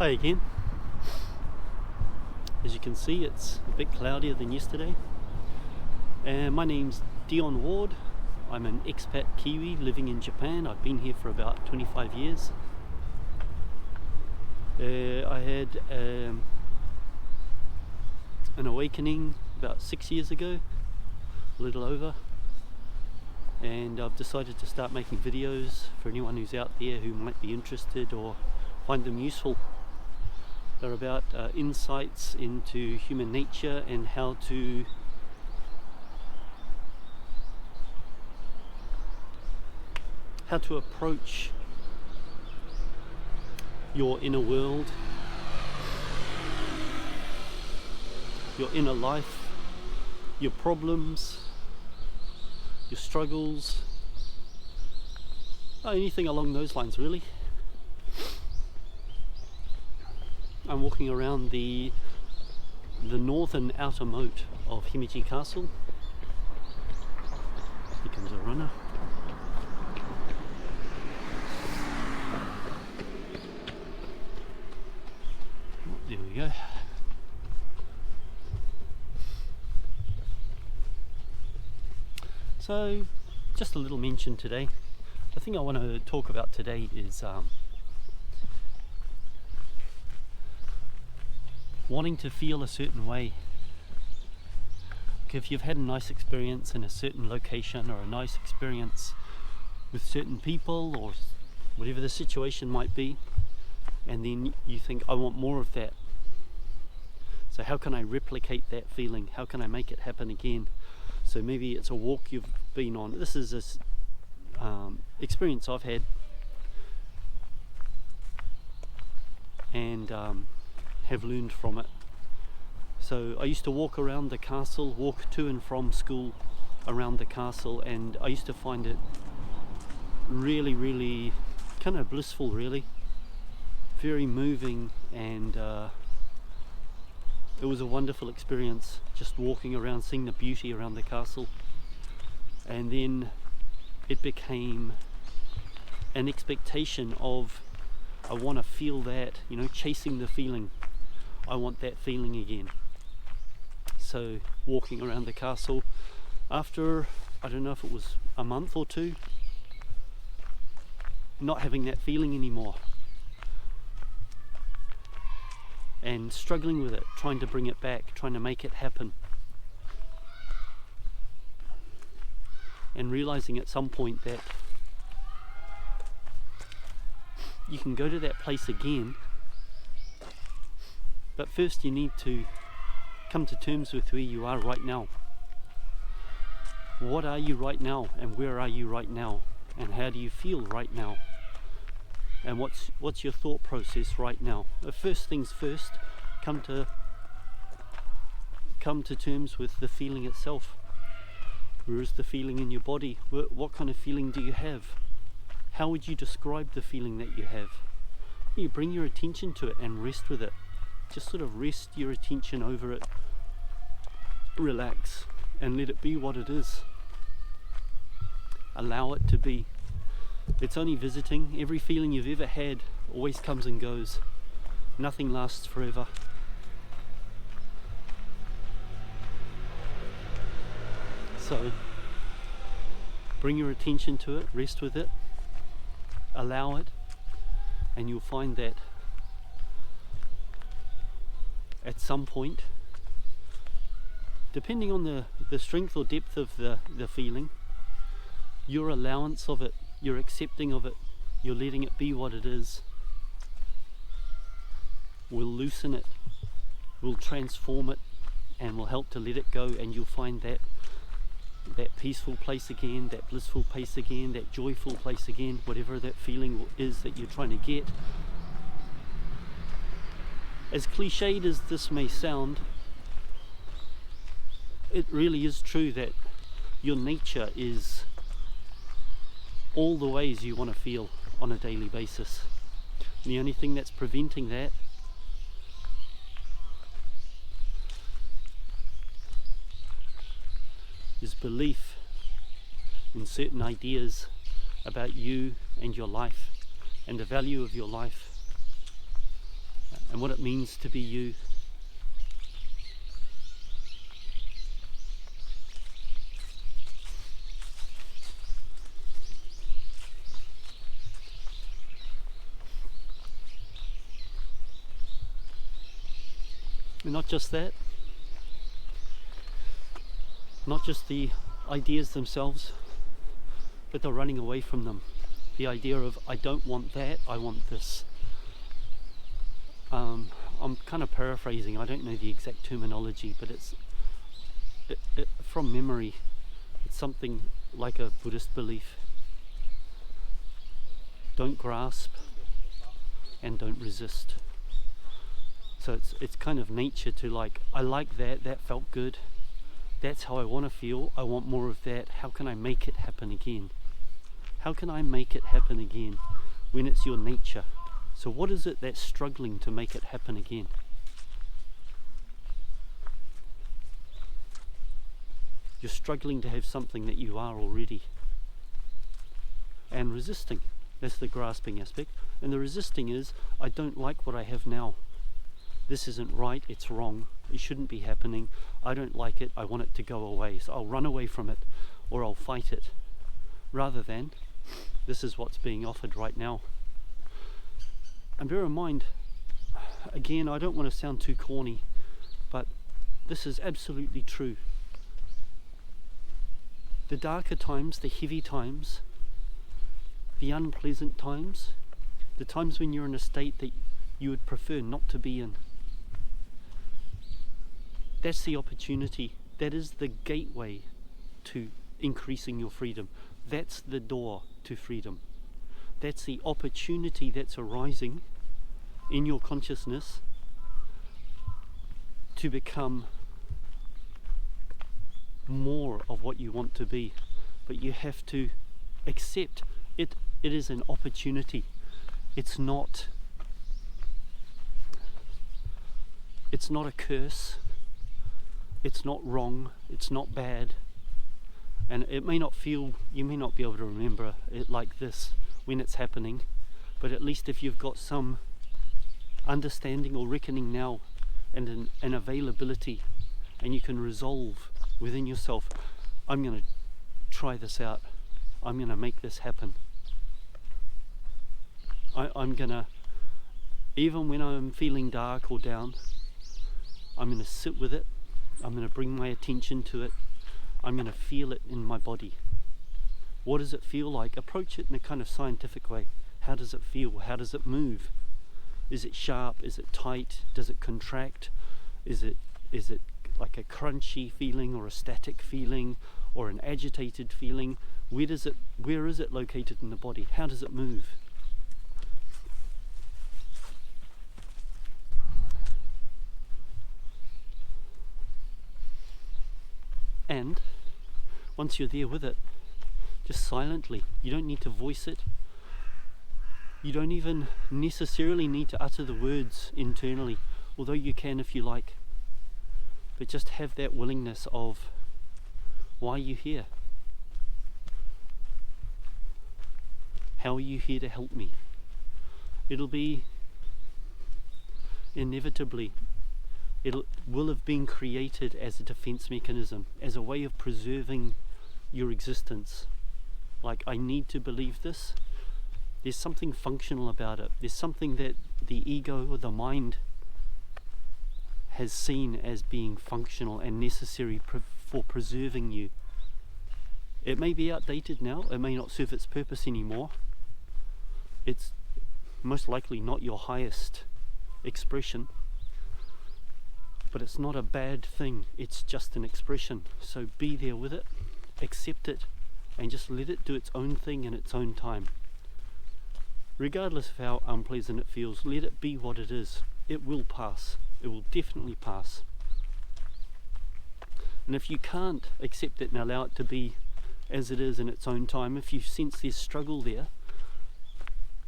Hi again. As you can see, it's a bit cloudier than yesterday. And my name's Dion Ward. I'm an expat Kiwi living in Japan. I've been here for about 25 years. I had an awakening about 6 years ago, a little over, and I've decided to start making videos for anyone who's out there who might be interested or find them useful. They're about insights into human nature and how to approach your inner world, your inner life, your problems, your struggles, anything along those lines really. I'm walking around the northern outer moat of Himeji Castle. Here comes a runner. There we go. So, just a little mention today. The thing I want to talk about today is wanting to feel a certain way. If you've had a nice experience in a certain location or a nice experience with certain people or whatever the situation might be, and then you think, I want more of that. So how can I replicate that feeling? How can I make it happen again? So maybe it's a walk you've been on. This is a experience I've had, and have learned from it. So I used to walk around the castle, walk to and from school around the castle, and I used to find it really kind of blissful, really very moving, and it was a wonderful experience just walking around, seeing the beauty around the castle. And then it became an expectation of, I want to feel that, chasing the feeling. I want that feeling again. So walking around the castle, after, I don't know if it was a month or two, not having that feeling anymore, and struggling with it, trying to bring it back, trying to make it happen, and realizing at some point that you can go to that place again, but first you need to come to terms with where you are right now. What are you right now, and where are you right now, and how do you feel right now, and what's your thought process right now? First things first, come to terms with the feeling itself. Where is the feeling in your body? What kind of feeling do you have? How would you describe the feeling that you have? You bring your attention to it and rest with it. Just sort of rest your attention over it, relax, and let it be what it is. Allow it to be. It's only visiting. Every feeling you've ever had always comes and goes. Nothing lasts forever. So bring your attention to it, rest with it, allow it, and you'll find that at some point, depending on the strength or depth of the feeling, your allowance of it, your accepting of it, you're letting it be what it is, will loosen it, will transform it, and will help to let it go, and you'll find that peaceful place again, that blissful place again, that joyful place again, whatever that feeling is that you're trying to get. As cliched as this may sound, it really is true that your nature is all the ways you want to feel on a daily basis. And the only thing that's preventing that is belief in certain ideas about you and your life and the value of your life. and what it means to be you. And not just that, not just the ideas themselves, but the running away from them. The idea of, I don't want that, I want this. I'm kind of paraphrasing, I don't know the exact terminology, but it's from memory, it's something like a Buddhist belief. Don't grasp and don't resist. So it's kind of nature to like, I like that, that felt good, that's how I want to feel, I want more of that, how can I make it happen again? How can I make it happen again when it's your nature? So what is it that's struggling to make it happen again? You're struggling to have something that you are already. And resisting, that's the grasping aspect. And the resisting is, I don't like what I have now. This isn't right, it's wrong, it shouldn't be happening, I don't like it, I want it to go away. So I'll run away from it, or I'll fight it. Rather than, this is what's being offered right now. And bear in mind, again, I don't want to sound too corny, but this is absolutely true. The darker times, the heavy times, the unpleasant times, the times when you're in a state that you would prefer not to be in, that's the opportunity. That is the gateway to increasing your freedom. That's the door to freedom. That's the opportunity that's arising in your consciousness to become more of what you want to be. But you have to accept it. It is an opportunity. It's not a curse. It's not wrong. It's not bad. And it may not feel, you may not be able to remember it like this when it's happening, but at least if you've got some understanding or reckoning now and an availability, and you can resolve within yourself, I'm going to try this out, I'm going to make this happen. I'm going to, even when I'm feeling dark or down, I'm going to sit with it, I'm going to bring my attention to it, I'm going to feel it in my body. What does it feel like? Approach it in a kind of scientific way. How does it feel? How does it move? Is it sharp? Is it tight? Does it contract? Is it like a crunchy feeling or a static feeling or an agitated feeling? Where is it located in the body? How does it move? And once you're there with it, just silently, you don't need to voice it. You don't even necessarily need to utter the words internally, although you can if you like. But just have that willingness of, why are you here? How are you here to help me? It'll be inevitably, it will have been created as a defense mechanism, as a way of preserving your existence. Like, I need to believe this. There's something functional about it. There's something that the ego or the mind has seen as being functional and necessary for preserving you. It may be outdated now, it may not serve its purpose anymore. It's most likely not your highest expression, but it's not a bad thing, it's just an expression. So be there with it, accept it, and just let it do its own thing in its own time. Regardless of how unpleasant it feels, let it be what it is. It will pass. It will definitely pass. And if you can't accept it and allow it to be as it is in its own time, if you sense there's struggle there,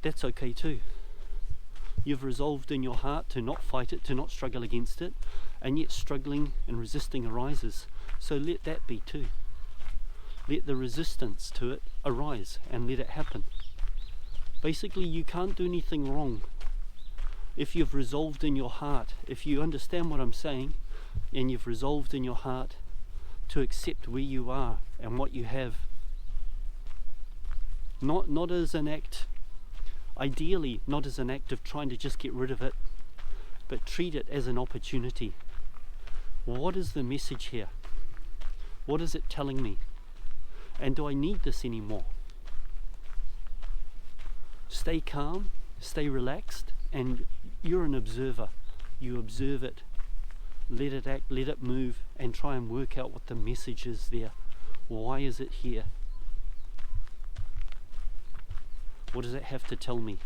that's okay too. You've resolved in your heart to not fight it, to not struggle against it, and yet struggling and resisting arises. So let that be too. Let the resistance to it arise and let it happen. Basically, you can't do anything wrong. If you've resolved in your heart, if you understand what I'm saying, and you've resolved in your heart to accept where you are and what you have, not as an act, ideally not as an act of trying to just get rid of it, but treat it as an opportunity. What is the message here? What is it telling me? And do I need this anymore? Stay calm, stay relaxed, and you're an observer. You observe it, let it act, let it move, and try and work out what the message is there. Why is it here? What does it have to tell me?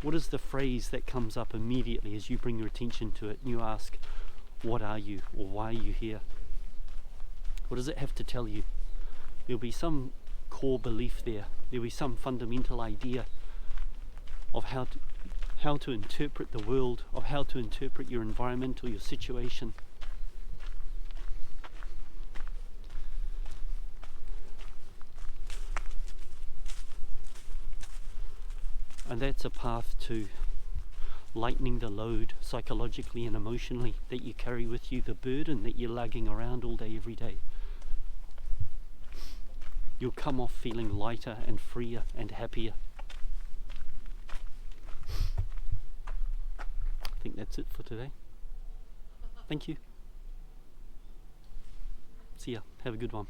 What is the phrase that comes up immediately as you bring your attention to it and you ask, what are you, or why are you here? What does it have to tell you? There'll be some core belief there. There'll be some fundamental idea of how to interpret the world, of how to interpret your environment or your situation. And that's a path to lightening the load psychologically and emotionally that you carry with you, the burden that you're lugging around all day, every day. You'll come off feeling lighter and freer and happier. I think that's it for today. Thank you. See ya. Have a good one.